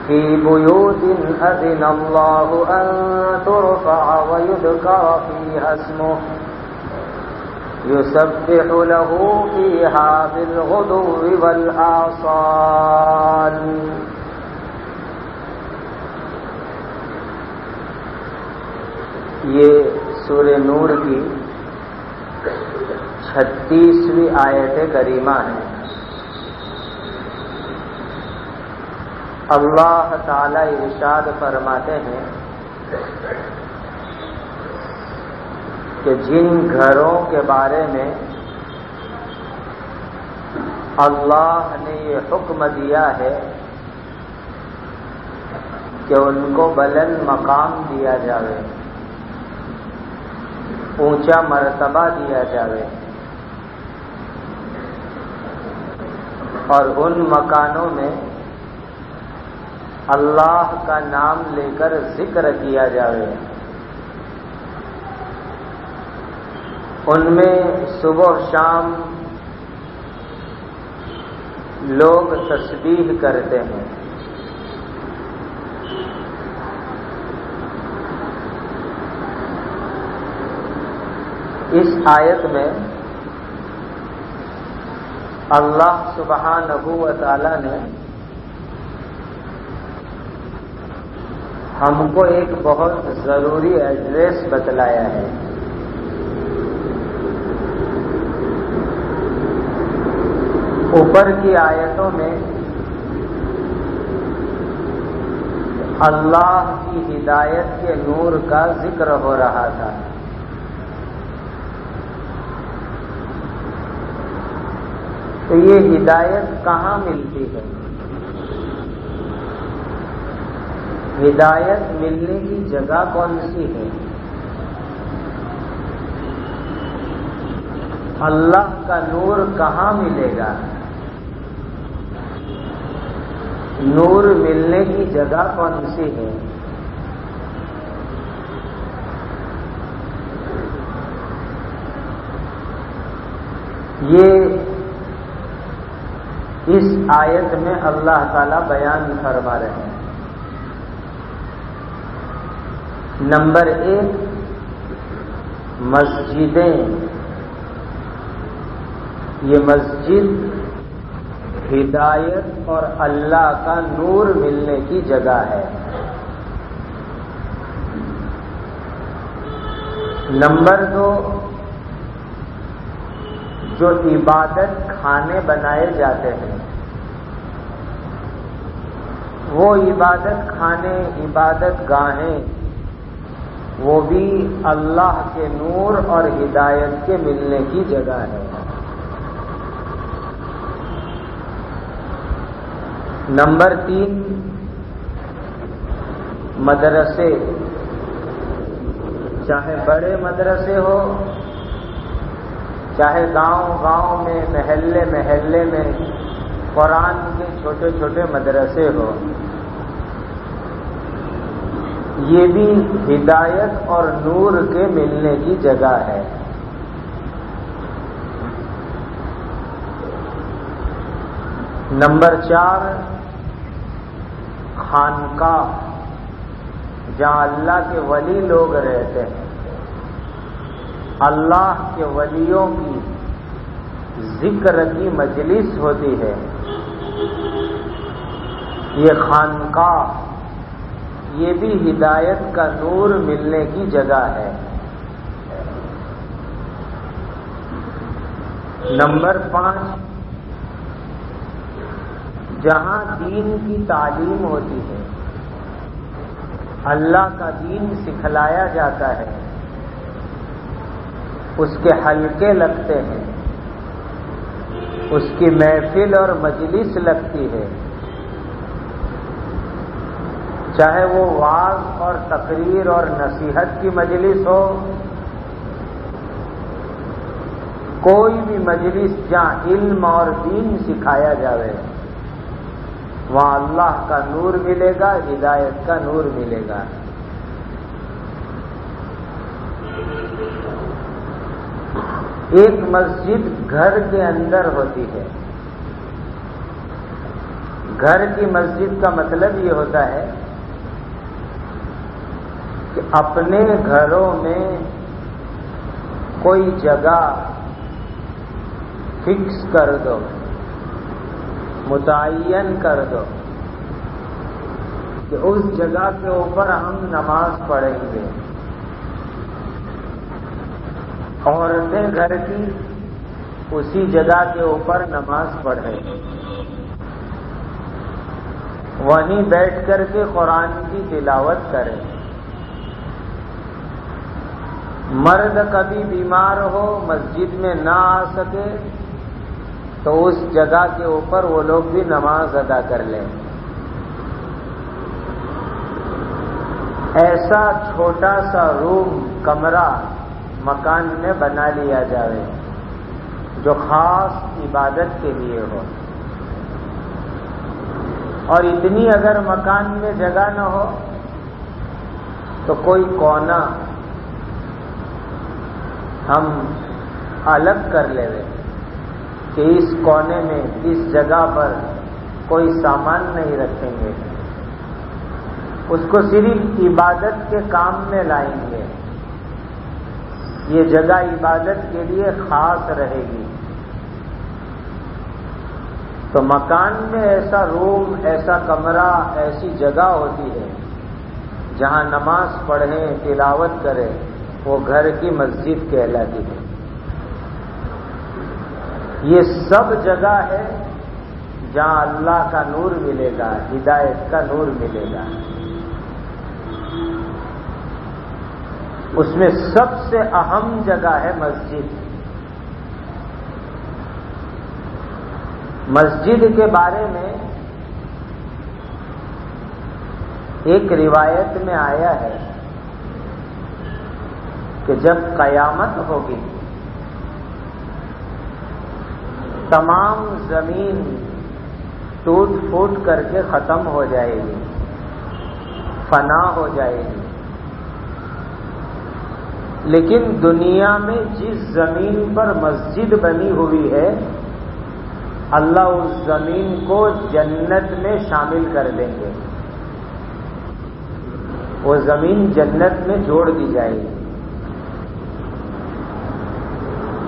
في بيوت أذن الله أن ترفع ويذكر فيها اسمه يسبح له فيها بالغدو والآصال. یہ سورہ نور کی 36ویں آیت کریمہ ہے. اللہ تعالی ارشاد فرماتے ہیں کہ جن گھروں کے بارے میں اللہ نے یہ حکم دیا ہے کہ ان کو بلند مقام دیا جاوے، اونچا مرتبہ دیا جاوے، اور ان مکانوں میں اللہ کا نام لے کر ذکر کیا جاوے، ان میں صبح و شام لوگ تسبیح کرتے ہیں. اس آیت میں اللہ سبحانہ و تعالی نے ہم کو ایک بہت ضروری ایڈریس بتلایا ہے. اوپر کی آیتوں میں اللہ کی ہدایت کے نور کا ذکر ہو رہا تھا. تو یہ ہدایت کہاں ملتی ہے؟ ہدایت ملنے کی جگہ کون سی ہے؟ اللہ کا نور کہاں ملے گا؟ نور ملنے کی جگہ کون سی ہے؟ یہ اس آیت میں اللہ تعالی بیان فرما رہے ہیں. نمبر 1، مسجدیں. یہ مسجد ہدایت اور اللہ کا نور ملنے کی جگہ ہے. نمبر 2، جو عبادت خانے بنائے جاتے ہیں، وہ عبادت خانے، عبادت گاہیں، وہ بھی اللہ کے نور اور ہدایت کے ملنے کی جگہ ہے. نمبر 3، مدرسے. چاہے بڑے مدرسے ہو، چاہے گاؤں گاؤں میں، محلے محلے میں قرآن کے چھوٹے چھوٹے مدرسے ہو، یہ بھی ہدایت اور نور کے ملنے کی جگہ ہے. نمبر 4، خانقاہ، جہاں اللہ کے ولی لوگ رہتے ہیں، اللہ کے ولیوں کی ذکر کی مجلس ہوتی ہے. یہ خانقاہ، یہ بھی ہدایت کا نور ملنے کی جگہ ہے. نمبر 5، جہاں دین کی تعلیم ہوتی ہے، اللہ کا دین سکھلایا جاتا ہے، اس کے حلقے لگتے ہیں، اس کی محفل اور مجلس لگتی ہے، چاہے وہ وعظ اور تقریر اور نصیحت کی مجلس ہو، کوئی بھی مجلس جہاں علم اور دین سکھایا جاوے، وہاں اللہ کا نور ملے گا، ہدایت کا نور ملے گا. ایک مسجد گھر کے اندر ہوتی ہے. گھر کی مسجد کا مطلب یہ ہوتا ہے کہ اپنے گھروں میں کوئی جگہ فکس کر دو، متعین کر دو کہ اس جگہ کے اوپر ہم نماز پڑھیں گے۔ عورتیں گھر کی اسی جگہ کے اوپر نماز پڑھیں، وہیں بیٹھ کر کے قرآن کی تلاوت کریں۔ مرد کبھی بیمار ہو، مسجد میں نہ آ سکے تو اس جگہ کے اوپر وہ لوگ بھی نماز ادا کر لیں۔ ایسا چھوٹا سا روم، کمرہ مکان میں بنا لیا جائے جو خاص عبادت کے لیے ہو۔ اور اتنی اگر مکان میں جگہ نہ ہو تو کوئی کونا ہم الگ کر لیں کہ اس کونے میں اس جگہ پر کوئی سامان نہیں رکھیں گے، اس کو صرف عبادت کے کام میں لائیں گے، یہ جگہ عبادت کے لیے خاص رہے گی۔ تو مکان میں ایسا روم، ایسا کمرہ، ایسی جگہ ہوتی ہے جہاں نماز پڑھیں، تلاوت کریں، وہ گھر کی مسجد کہلاتی ہے۔ یہ سب جگہ ہے جہاں اللہ کا نور ملے گا، ہدایت کا نور ملے گا۔ اس میں سب سے اہم جگہ ہے مسجد۔ مسجد کے بارے میں ایک روایت میں آیا ہے کہ جب قیامت ہوگی تمام زمین ٹوٹ پھوٹ کر کے ختم ہو جائے گی، فنا ہو جائے گی، لیکن دنیا میں جس زمین پر مسجد بنی ہوئی ہے اللہ اس زمین کو جنت میں شامل کر دیں گے، وہ زمین جنت میں جوڑ دی جائے گی۔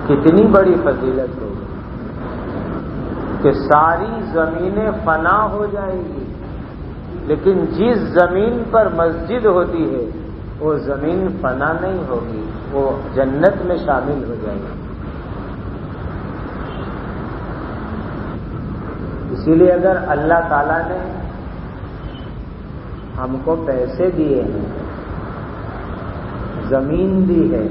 کتنی بڑی فضیلت ہوگی کہ ساری زمینیں فنا ہو جائیں گی، لیکن جس زمین پر مسجد ہوتی ہے وہ زمین فنا نہیں ہوگی، وہ جنت میں شامل ہو جائے گی۔ اسی لیے اگر اللہ تعالیٰ نے ہم کو پیسے دیے ہیں، زمین دی ہے،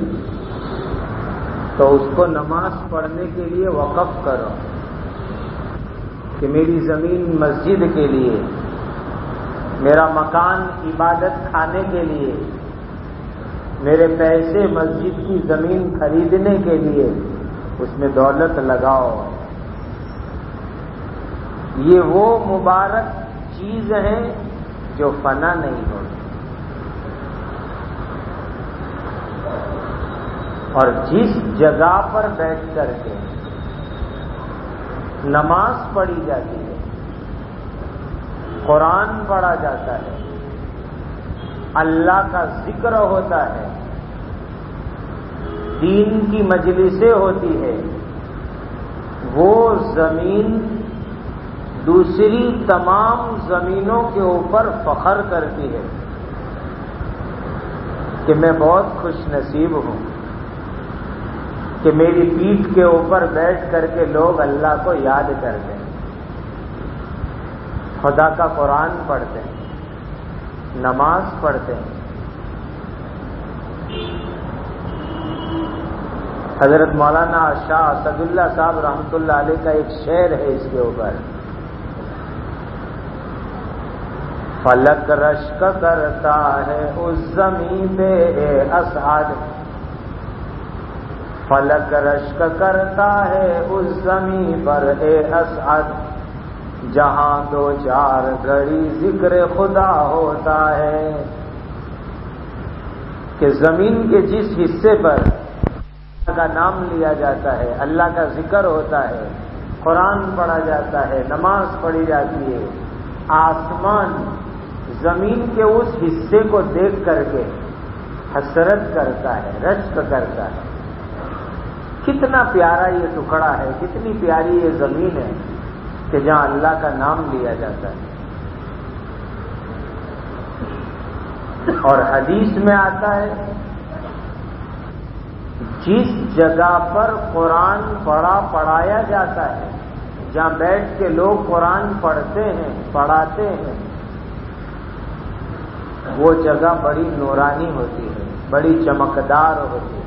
تو اس کو نماز پڑھنے کے لیے وقف کرو کہ میری زمین مسجد کے لیے، میرا مکان عبادت کھانے کے لیے، میرے پیسے مسجد کی زمین خریدنے کے لیے، اس میں دولت لگاؤ۔ یہ وہ مبارک چیز ہے جو فنا نہیں ہوتی، اور جس جگہ پر بیٹھ کر کے نماز پڑھی جاتی ہے، قرآن پڑھا جاتا ہے، اللہ کا ذکر ہوتا ہے، دین کی مجلسیں ہوتی ہے، وہ زمین دوسری تمام زمینوں کے اوپر فخر کرتی ہے کہ میں بہت خوش نصیب ہوں کہ میری پیٹھ کے اوپر بیٹھ کر کے لوگ اللہ کو یاد کرتے ہیں، خدا کا قرآن پڑھتے ہیں، نماز پڑھتے ہیں۔ حضرت مولانا شاہ اسد اللہ صاحب رحمۃ اللہ علیہ کا ایک شعر ہے اس کے اوپر، فلک رشک کرتا ہے اس زمین پہ اے اسعد، فلک رشک کرتا ہے اس زمین پر اے اسعد، جہاں دو چار گھڑی ذکر خدا ہوتا ہے۔ کہ زمین کے جس حصے پر اللہ کا نام لیا جاتا ہے، اللہ کا ذکر ہوتا ہے، قرآن پڑھا جاتا ہے، نماز پڑھی جاتی ہے، آسمان زمین کے اس حصے کو دیکھ کر کے حسرت کرتا ہے، رشک کرتا ہے، کتنا پیارا یہ ٹکڑا ہے، کتنی پیاری یہ زمین ہے کہ جہاں اللہ کا نام لیا جاتا ہے۔ اور حدیث میں آتا ہے جس جگہ پر قرآن پڑھایا جاتا ہے، جہاں بیٹھ کے لوگ قرآن پڑھتے ہیں، پڑھاتے ہیں، وہ جگہ بڑی نورانی ہوتی ہے، بڑی چمکدار ہوتی ہے،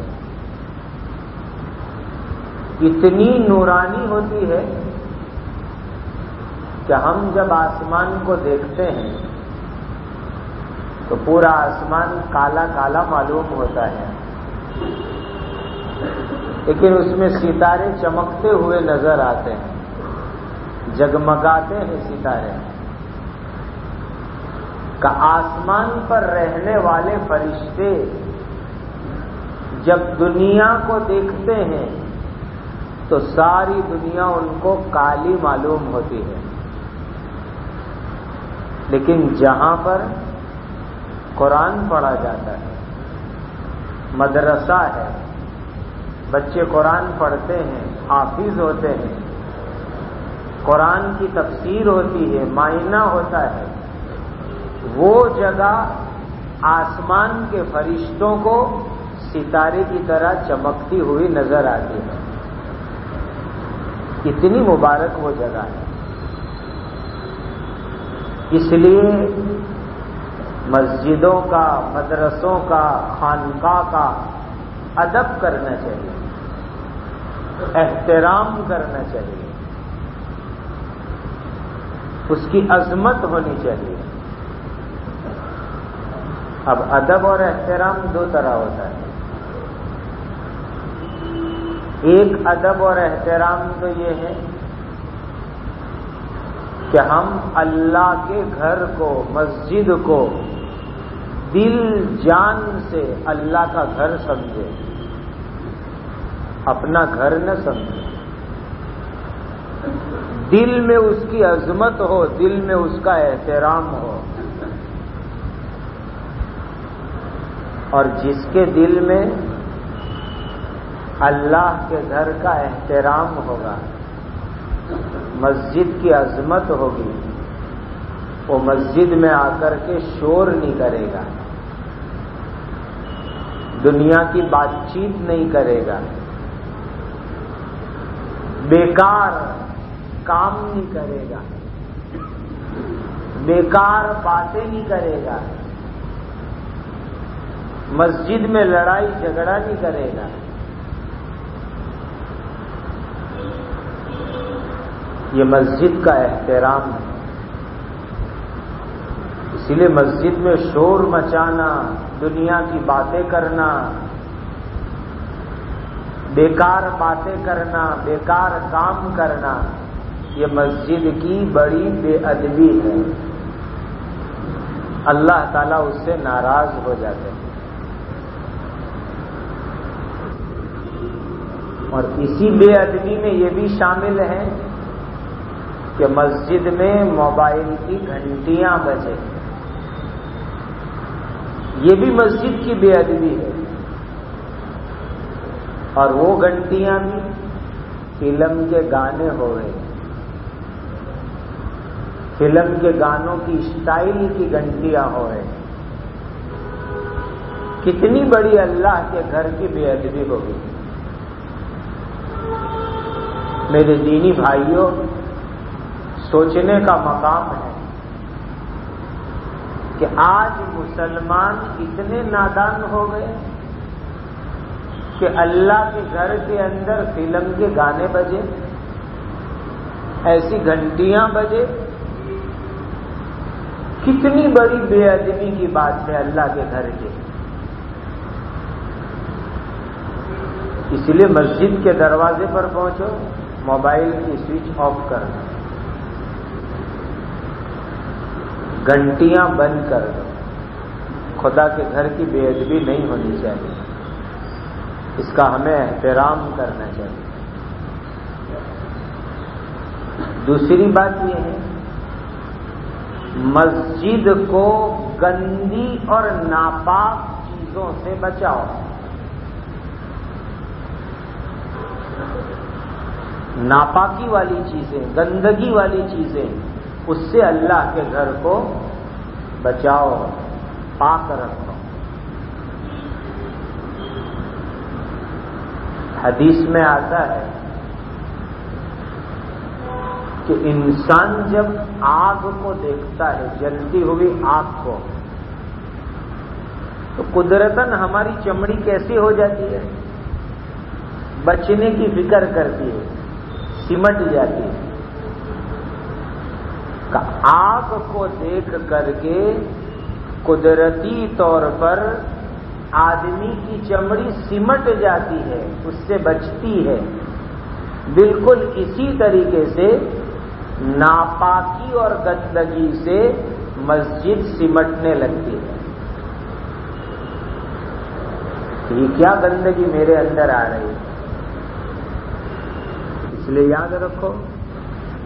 اتنی نورانی ہوتی ہے کہ ہم جب آسمان کو دیکھتے ہیں تو پورا آسمان کالا کالا معلوم ہوتا ہے، لیکن اس میں ستارے چمکتے ہوئے نظر آتے ہیں، جگمگاتے ہیں ستارے۔ کہ آسمان پر رہنے والے فرشتے جب دنیا کو دیکھتے ہیں تو ساری دنیا ان کو کالی معلوم ہوتی ہے، لیکن جہاں پر قرآن پڑھا جاتا ہے، مدرسہ ہے، بچے قرآن پڑھتے ہیں، حافظ ہوتے ہیں، قرآن کی تفسیر ہوتی ہے، معائنہ ہوتا ہے، وہ جگہ آسمان کے فرشتوں کو ستارے کی طرح چمکتی ہوئی نظر آتی ہے، اتنی مبارک وہ جگہ ہے۔ اس لیے مسجدوں کا، مدرسوں کا، خانقاہ کا ادب کرنا چاہیے، احترام کرنا چاہیے، اس کی عظمت ہونی چاہیے۔ اب ادب اور احترام دو طرح ہوتا ہے، ایک ادب اور احترام تو یہ ہے کہ ہم اللہ کے گھر کو، مسجد کو دل جان سے اللہ کا گھر سمجھے، اپنا گھر نہ سمجھے، دل میں اس کی عظمت ہو، دل میں اس کا احترام ہو، اور جس کے دل میں اللہ کے گھر کا احترام ہوگا، مسجد کی عظمت ہوگی، وہ مسجد میں آ کر کے شور نہیں کرے گا، دنیا کی بات چیت نہیں کرے گا، بیکار کام نہیں کرے گا، بیکار باتیں نہیں کرے گا، مسجد میں لڑائی جھگڑا نہیں کرے گا۔ یہ مسجد کا احترام ہے۔ اسی لیے مسجد میں شور مچانا، دنیا کی باتیں کرنا، بیکار باتیں کرنا، بیکار کام کرنا، یہ مسجد کی بڑی بے ادبی ہے، اللہ تعالیٰ اس سے ناراض ہو جاتے ہیں۔ اور اسی بے ادبی میں یہ بھی شامل ہے کہ مسجد میں موبائل کی گھنٹیاں بجے، یہ بھی مسجد کی بے ادبی ہے، اور وہ گھنٹیاں بھی فلم کے گانے ہو گئے، فلم کے گانوں کی اسٹائل کی گھنٹیاں ہو گئے، کتنی بڑی اللہ کے گھر کی بے ادبی ہوگی۔ میرے دینی بھائیوں، سوچنے کا مقام ہے کہ آج مسلمان اتنے نادان ہو گئے کہ اللہ کے گھر کے اندر فلم کے گانے بجے، ایسی گھنٹیاں بجے، کتنی بڑی بے ادبی کی بات ہے اللہ کے گھر کے۔ اس لیے مسجد کے دروازے پر پہنچو، موبائل کی سوئچ آف کرنا، گھنٹیاں بند کر دو، خدا کے گھر کی بے ادبی نہیں ہونی چاہیے، اس کا ہمیں احترام کرنا چاہیے۔ دوسری بات یہ ہے مسجد کو گندی اور ناپاک چیزوں سے بچاؤ. ناپاکی والی چیزیں، گندگی والی چیزیں، اس سے اللہ کے گھر کو بچاؤ، پاک رکھو. حدیث میں آتا ہے کہ انسان جب آگ کو دیکھتا ہے، جلتی ہوئی آگ کو، تو قدرتاً ہماری چمڑی کیسی ہو جاتی ہے؟ بچنے کی فکر کرتی ہے، سمٹ جاتی ہے. آگ کو دیکھ کر کے قدرتی طور پر آدمی کی چمڑی سمٹ جاتی ہے، اس سے بچتی ہے. بالکل اسی طریقے سے ناپاکی اور گندگی سے مسجد سمٹنے لگتی ہے. یہ کیا گندگی میرے اندر آ رہی ہے؟ اس لیے یاد رکھو،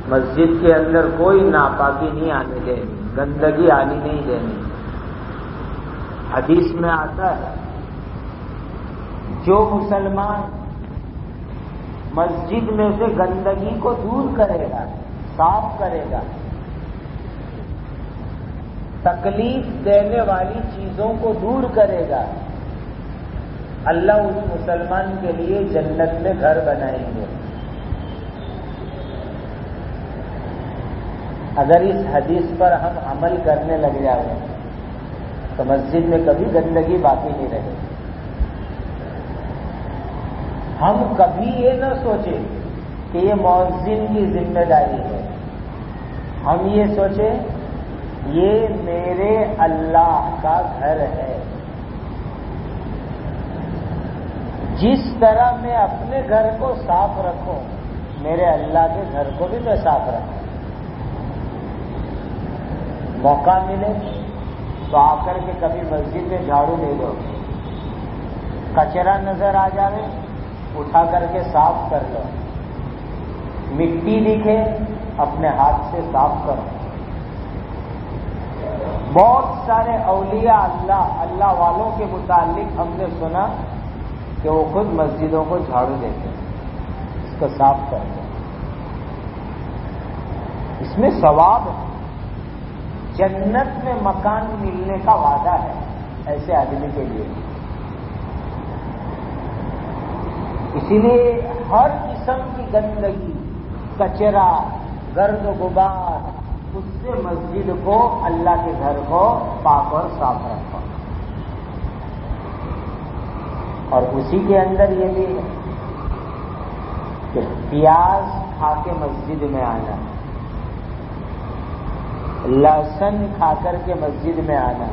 مسجد کے اندر کوئی ناپاکی نہیں آنے دینی، گندگی آنی نہیں دینی. حدیث میں آتا ہے جو مسلمان مسجد میں سے گندگی کو دور کرے گا، صاف کرے گا، تکلیف دینے والی چیزوں کو دور کرے گا، اللہ اس مسلمان کے لیے جنت میں گھر بنائیں گے. اگر اس حدیث پر ہم عمل کرنے لگ جائیں تو مسجد میں کبھی گندگی باقی نہیں رہے. ہم کبھی یہ نہ سوچیں کہ یہ مؤذن کی ذمہ داری ہے. ہم یہ سوچیں یہ میرے اللہ کا گھر ہے. جس طرح میں اپنے گھر کو صاف رکھوں، میرے اللہ کے گھر کو بھی میں صاف رکھوں. موقع ملے تو آ کر کے کبھی مسجد میں جھاڑو دے دو، کچرا نظر آ جائے اٹھا کر کے صاف کر لو، مٹی دکھے اپنے ہاتھ سے صاف کرو. بہت سارے اولیاء اللہ والوں کے متعلق ہم نے سنا کہ وہ خود مسجدوں کو جھاڑو دیتے ہیں، اس کو صاف کرتے ہیں. اس میں ثواب ہے، جنت میں مکان ملنے کا وعدہ ہے ایسے آدمی کے لیے. اسی لیے ہر قسم کی گندگی، کچرا، گرد و غبار، اس سے مسجد کو، اللہ کے گھر کو پاک اور صاف رکھو. اور اسی کے اندر یہ بھی ہے کہ پیاز کھا کے مسجد میں آنا، لہسن کھا کر کے مسجد میں آنا،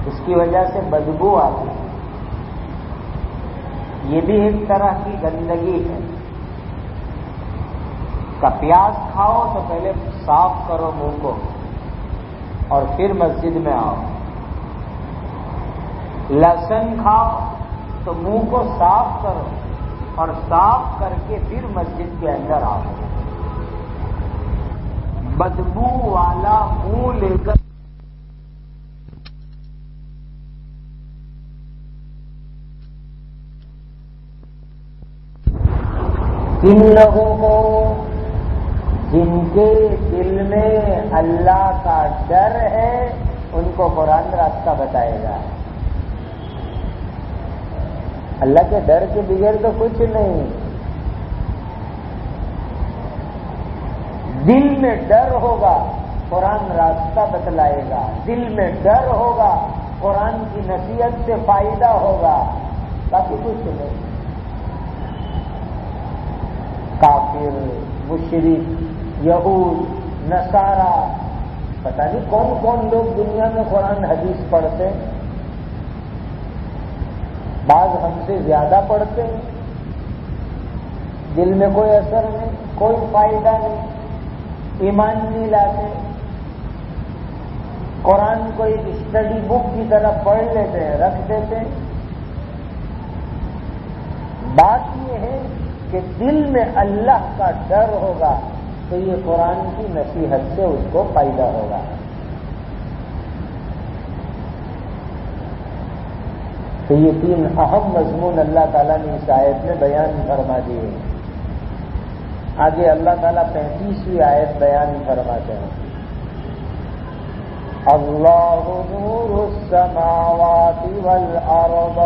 اس کی وجہ سے بدبو آتی ہے. یہ بھی ایک طرح کی گندگی ہے. پیاز کھاؤ تو پہلے صاف کرو منہ کو اور پھر مسجد میں آؤ. لہسن کھاؤ تو منہ کو صاف کرو اور صاف کر کے پھر مسجد کے اندر آؤ. بدبو والا منہ لے کر جن لوگوں کو، جن کے دل میں اللہ کا ڈر ہے، ان کو قرآن راستہ بتائے گا. اللہ کے ڈر کے بغیر تو کچھ نہیں. دل میں ڈر ہوگا قرآن راستہ بتلائے گا. دل میں ڈر ہوگا قرآن کی نصیحت سے فائدہ ہوگا. باقی کچھ نہیں. کافر، مشرک، یہود، نصارہ، پتہ نہیں کون کون لوگ دنیا میں قرآن حدیث پڑھتے ہیں. بعض ہم سے زیادہ پڑھتے ہیں، دل میں کوئی اثر نہیں، کوئی فائدہ نہیں، ایمان نہیں لاتے. قرآن کو ایک اسٹڈی بک کی طرح پڑھ لیتے ہیں، رکھ دیتے ہیں. بات یہ ہے کہ دل میں اللہ کا ڈر ہوگا تو یہ قرآن کی نصیحت سے اس کو فائدہ ہوگا. تو یہ 3 اہم مضمون اللہ تعالیٰ نے اس آیت میں بیان فرما دیے. آگے اللہ تعالیٰ 35ویں آیت بیان فرماتے ہیں. اللہ نور السماوات والارض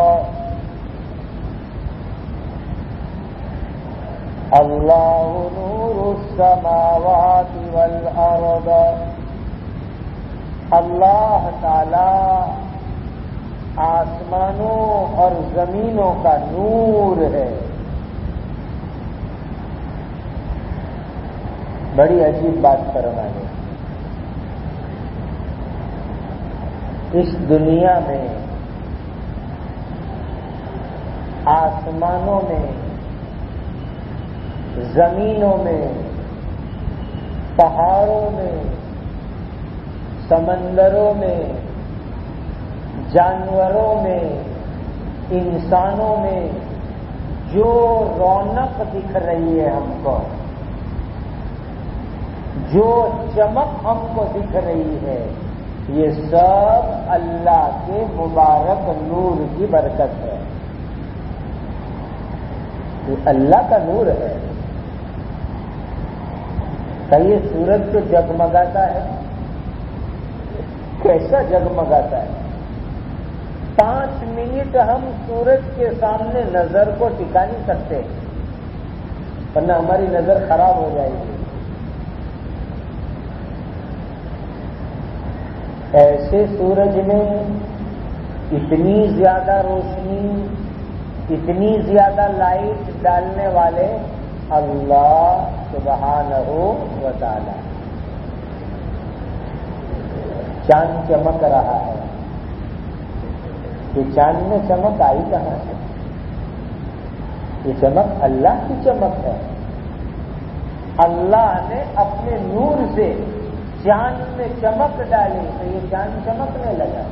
اللہ نور السماوات والارض. اللہ تعالی آسمانوں اور زمینوں کا نور ہے. بڑی عجیب بات فرمانے. اس دنیا میں آسمانوں میں زمینوں میں پہاڑوں میں سمندروں میں جانوروں میں انسانوں میں جو رونق دکھ رہی ہے ہم کو، جو چمک ہم کو دکھ رہی ہے، یہ سب اللہ کے مبارک نور کی برکت ہے. یہ اللہ کا نور ہے. کہ یہ سورج تو جگمگاتا ہے. کیسا جگمگاتا ہے؟ 5 منٹ ہم سورج کے سامنے نظر کو ٹکا نہیں سکتے، ورنہ ہماری نظر خراب ہو جائے گی. ایسے سورج میں اتنی زیادہ روشنی، اتنی زیادہ لائٹ ڈالنے والے اللہ سبحانہ و تعالی. چاند چمک رہا ہے. یہ چاند میں چمک آئی کہاں سے؟ یہ چمک اللہ کی چمک ہے. اللہ نے اپنے نور سے چاند میں چمک ڈالی تو یہ چاند چمکنے لگا.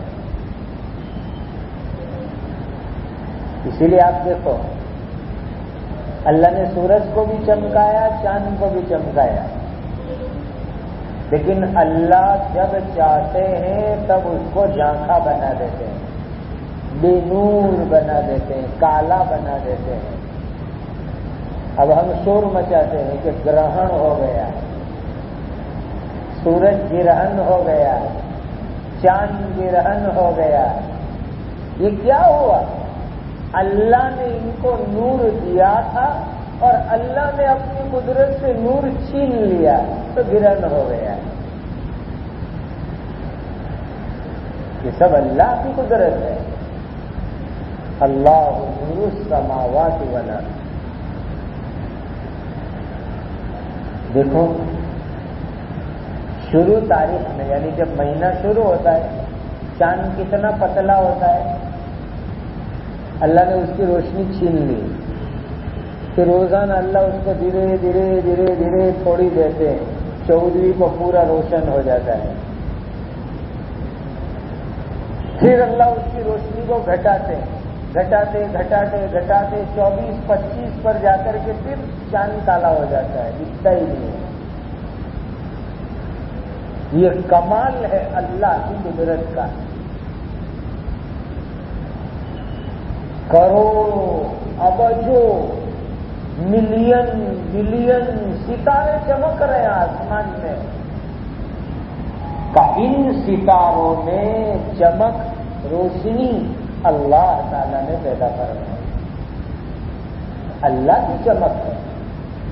اسی لیے آپ دیکھو اللہ نے سورج کو بھی چمکایا، چاند کو بھی چمکایا، لیکن اللہ جب چاہتے ہیں تب اس کو جھانکھا بنا دیتے ہیں، بے نور بنا دیتے ہیں، کالا بنا دیتے ہیں. اب ہم شور مچاتے ہیں کہ گرہن ہو گیا، سورج گرہن ہو گیا، چاند گرہن ہو گیا. یہ کیا ہوا؟ اللہ نے ان کو نور دیا تھا اور اللہ نے اپنی قدرت سے نور چھین لیا تو گرہن ہو گیا. یہ سب اللہ کی قدرت ہے. اللہ نور السماوات والارض. دیکھو شروع تاریخ میں، یعنی جب مہینہ شروع ہوتا ہے، چاند کتنا پتلا ہوتا ہے، اللہ نے اس کی روشنی چھین لی. پھر روزانہ اللہ اس کو دھیرے دھیرے دھیرے دھیرے تھوڑی دیتے ہیں، 14ویں کو پورا روشن ہو جاتا ہے. پھر اللہ اس کی روشنی کو گھٹاتے گھٹاتے گھٹاتے گھٹاتے 24-25 پر جا کر کے پھر چاند کالا ہو جاتا ہے، دکھتا ہی نہیں ہے. یہ کمال ہے اللہ کی قدرت کا. کروڑوں ابجوں ملین بلین ستارے چمک رہے ہیں آسمان میں. ان ستاروں میں چمک روشنی اللہ تعالیٰ نے پیدا کرنا ہے. اللہ کی چمک ہے،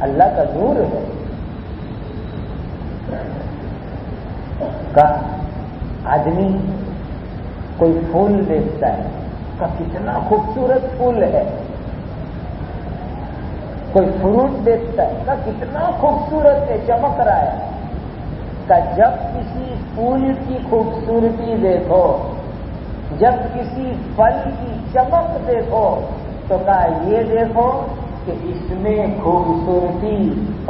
اللہ کا نور ہے. کا آدمی کوئی پھول دیکھتا ہے کا کتنا خوبصورت پھول ہے، کوئی فروٹ دیکھتا ہے کا کتنا خوبصورت ہے، چمک رہا ہے. کا جب کسی پھول کی خوبصورتی دیکھو، جب کسی پھل کی چمک دیکھو تو کہا یہ دیکھو کہ اس میں خوبصورتی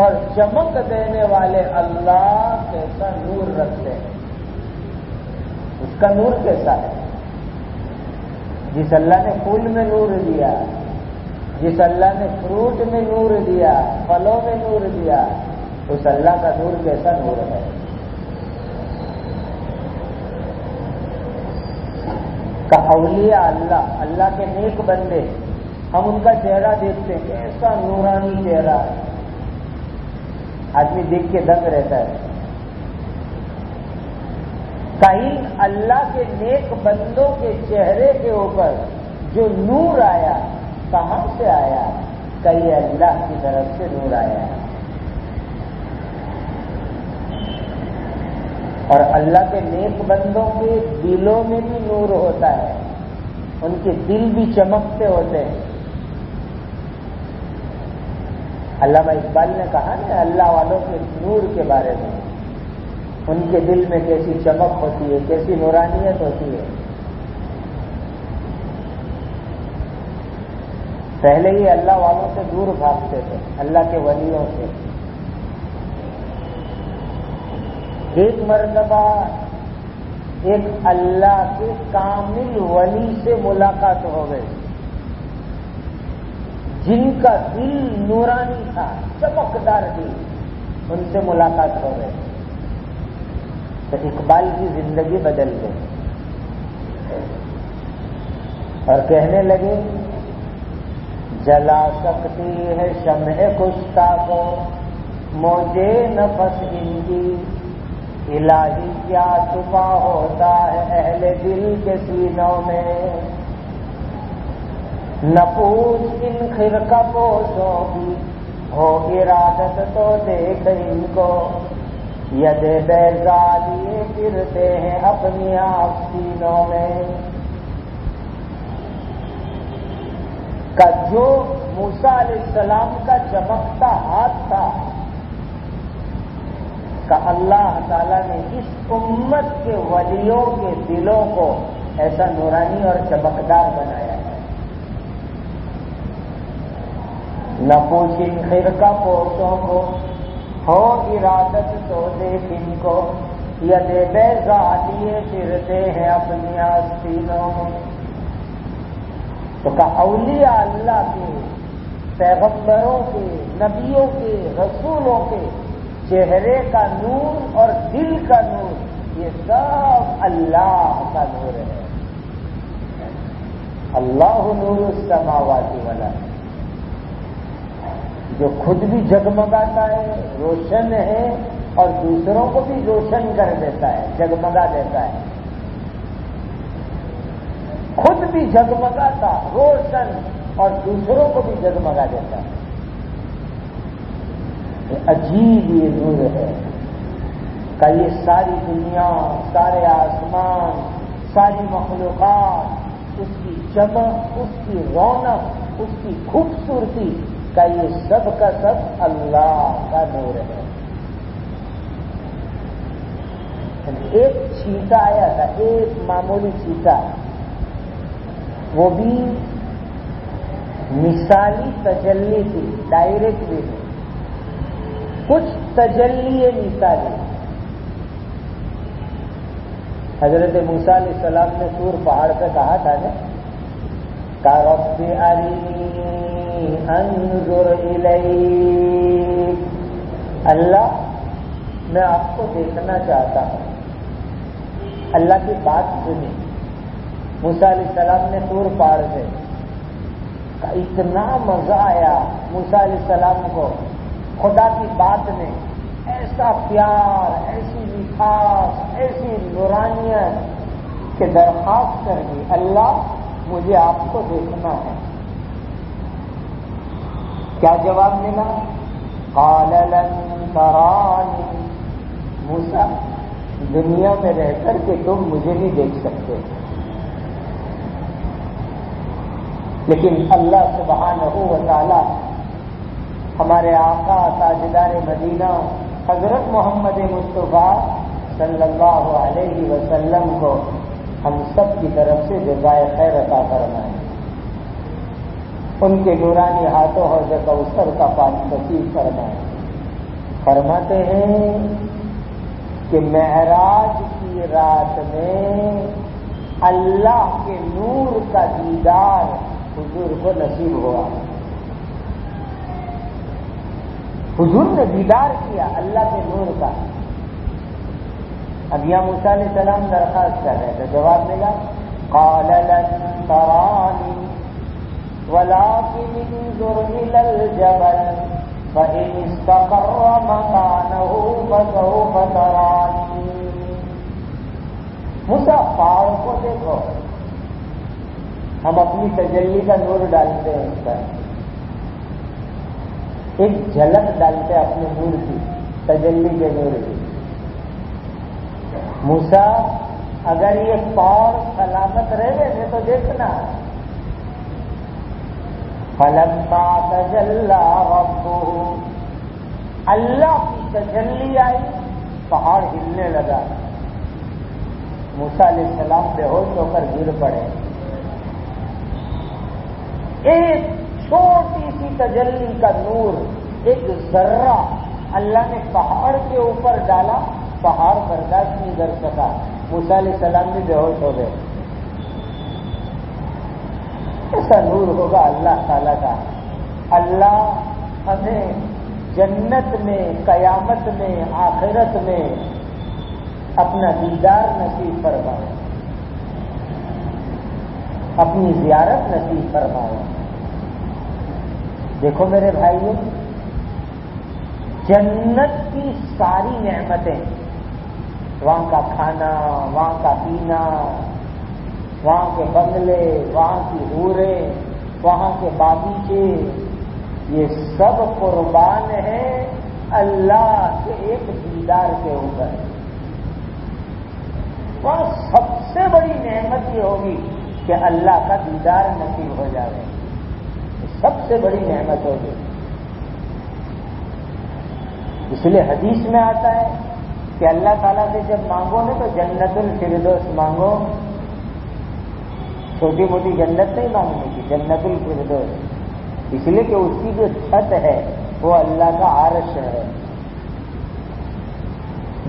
اور چمک دینے والے اللہ کیسا نور رکھتے ہیں. اس کا نور کیسا ہے؟ جس اللہ نے پھول میں نور دیا، جس اللہ نے فروٹ میں نور دیا، پھلوں میں نور دیا، اس اللہ کا نور کیسا نور ہے؟ کہ اولیاء اللہ، اللہ کے نیک بندے، ہم ان کا چہرہ دیکھتے ہیں کیسا نورانی چہرہ ہے، آدمی دیکھ کے دنگ رہتا ہے۔ کہیں اللہ کے نیک بندوں کے چہرے کے اوپر جو نور آیا کہاں سے آیا؟ کہیں اللہ کی طرف سے نور آیا۔ اور اللہ کے نیک بندوں کے دلوں میں بھی نور ہوتا ہے، ان کے دل بھی چمکتے ہوتے ہیں۔ علامہ اقبال نے کہا نا اللہ والوں کے نور کے بارے میں، ان کے دل میں کیسی چمک ہوتی ہے، کیسی نورانیت ہوتی ہے۔ پہلے ہی اللہ والوں سے دور بھاگتے تھے، اللہ کے ولیوں سے۔ ایک مرتبہ ایک اللہ کے کامل ولی سے ملاقات ہو گئی، جن کا دل نورانی تھا، چمکدار دل، ان سے ملاقات ہو گئی تو اقبال کی زندگی بدل گئی اور کہنے لگے جلا سکتی ہے شمع کشتا کو موجے نفس ان کی، الہی کیا چھپا ہوتا ہے اہل دل کے سینوں میں، نہ پوچھ ان خرقہ پوشوں کی ہو ارادت تو دیکھ ان کو، ید بیضا لیے پھرتے ہیں اپنی آستینوں میں۔ کا جو موسیٰ علیہ السلام کا چمکتا ہاتھ تھا کہ اللہ تعالیٰ نے اس امت کے ولیوں کے دلوں کو ایسا نورانی اور چمکدار بنایا ہے۔ نہ پوچھیں خرقہ پوشوں کو ہو ارادت تو دیکھ ان کو، ید بیضا لیے پھرتے ہیں اپنی آستینوں میں۔ تو کہ اولیاء اللہ کے، پیغمبروں کے، نبیوں کے، رسولوں کے چہرے کا نور اور دل کا نور یہ سب اللہ کا نور ہے۔ اللہ نور السماوات والارض، جو خود بھی جگمگاتا ہے، روشن ہے اور دوسروں کو بھی روشن کر دیتا ہے، جگمگا دیتا ہے۔ خود بھی جگمگاتا روشن اور دوسروں کو بھی جگمگا دیتا ہے۔ عجیب یہ نور ہے کہ یہ ساری دنیا، سارے آسمان، ساری مخلوقات، اس کی چمک، اس کی رونق، اس کی خوبصورتی کا یہ سب کا سب اللہ کا نور ہے۔ ایک چیتا آیا تھا، ایک معمولی چیتا، وہ بھی مثالی تجلی تھی، ڈائریکٹ بھی تھی، کچھ تجلی مثالی۔ حضرت موسیٰ علیہ السلام نے طور پہاڑ پہ کہا تھا نا کہ رب ارنی انظر الیک، اللہ میں آپ کو دیکھنا چاہتا ہوں۔ اللہ کی بات سنی موسیٰ علیہ السلام نے طور پہاڑ سے، اتنا مزہ آیا موسیٰ علیہ السلام کو خدا کی بات نے، ایسا پیار، ایسی مٹھاس، ایسی نورانیت کہ درخواست کر دی، اللہ مجھے آپ کو دیکھنا ہے۔ کیا جواب ملا؟ قال لن ترانی، موسیٰ دنیا میں رہ کر کے تم مجھے نہیں دیکھ سکتے، لیکن اللہ سبحانہ و تعالی ہمارے آقا تاجدار مدینہ حضرت محمد مصطفیٰ صلی اللہ علیہ وسلم کو ہم سب کی طرف سے جزائے خیر عطا فرمائے، ان کے نورانی ہاتھوں حوض کوثر کا پانی نصیب فرمائے۔ فرماتے ہیں کہ معراج کی رات میں اللہ کے نور کا دیدار حضور کو نصیب ہوا۔ حضور نے دیدار کیا اللہ کے نور کا. اب یا موسیٰ علیہ السلام درخواست کر رہے تو جواب ملا قال لن ترانی ولكن انظر الى الجبل فإن استقر مكانه فسوف ترانی. موسیٰ پہاڑ کو دیکھو، ہم اپنی تجلی کا نور ڈالتے ہیں اس پر، ایک جھلک ڈالتے ہیں اپنے نور کی، تجلی کے نور کی. موسیٰ اگر یہ پاؤں سلامت رہے تو دیکھنا. فلما تجلی ربہ، اللہ کی تجلی آئی، پہاڑ ہلنے لگا. موسیٰ علیہ السلام بے ہوش ہو کر گر پڑے. ایک چھوٹی سی تجلی کا نور، ایک ذرہ اللہ نے پہاڑ کے اوپر ڈالا، پہاڑ برداشت نہیں کر سکا، موسیٰ علیہ السلام بھی بے ہوش ہو گئے. ایسا نور ہوگا اللہ تعالیٰ کا. اللہ ہمیں جنت میں، قیامت میں، آخرت میں اپنا دیدار نصیب فرمائے، اپنی زیارت نصیب فرمائے. دیکھو میرے بھائیوں، جنت کی ساری نعمتیں، وہاں کا کھانا، وہاں کا پینا، وہاں کے بنگلے، وہاں کی حوریں، وہاں کے باغیچے، یہ سب قربان ہیں اللہ کے ایک دیدار کے اوپر. وہاں سب سے بڑی نعمت یہ ہوگی کہ اللہ کا دیدار نصیب ہو جائے، سب سے بڑی نعمت ہوگی. اس لیے حدیث میں آتا ہے کہ اللہ تعالیٰ سے جب مانگو نا تو جنت الفردوس مانگو. چھوٹی موٹی جنت نہیں مانگنے کی، جنت الفردوس. اس لیے کہ اس کی جو چھت ہے وہ اللہ کا عرش ہے.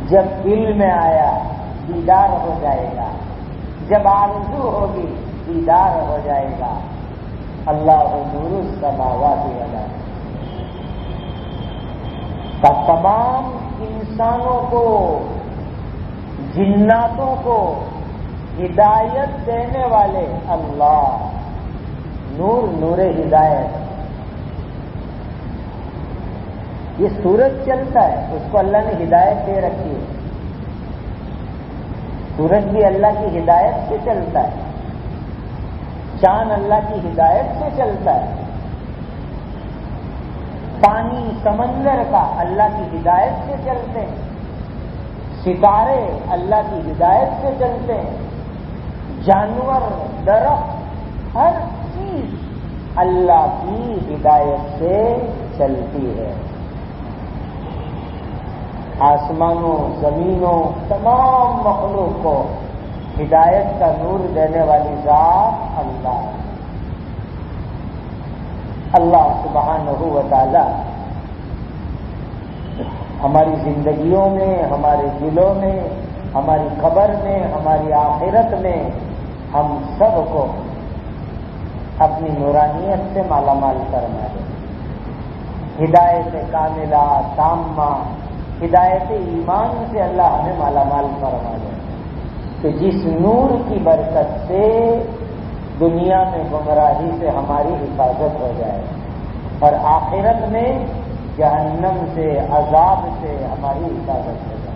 جب دل میں آیا دیدار ہو جائے گا، جب آرزو ہوگی دیدار ہو جائے گا. اللہ نور السماوات والارض. تمام انسانوں کو، جناتوں کو ہدایت دینے والے اللہ. نور، نور ہدایت. یہ سورج چلتا ہے، اس کو اللہ نے ہدایت دے رکھی ہے. سورج بھی اللہ کی ہدایت سے چلتا ہے، چاند اللہ کی ہدایت سے چلتا ہے، پانی سمندر کا اللہ کی ہدایت سے چلتے ہیں، ستارے اللہ کی ہدایت سے چلتے ہیں، جانور، درخت، ہر چیز اللہ کی ہدایت سے چلتی ہے. آسمانوں، زمینوں، تمام مخلوق کو ہدایت کا نور دینے والی ذات اللہ ہے. اللہ سبحانہ و تعالی ہماری زندگیوں میں، ہمارے دلوں میں، ہماری قبر میں، ہماری آخرت میں ہم سب کو اپنی نورانیت سے مالا مال فرما دے. ہدایت کاملہ تامہ، ہدایت ایمان سے اللہ ہمیں مالا مال فرما دے کہ جس نور کی برکت سے دنیا میں گمراہی سے ہماری حفاظت ہو جائے اور آخرت میں جہنم سے، عذاب سے ہماری حفاظت ہو جائے.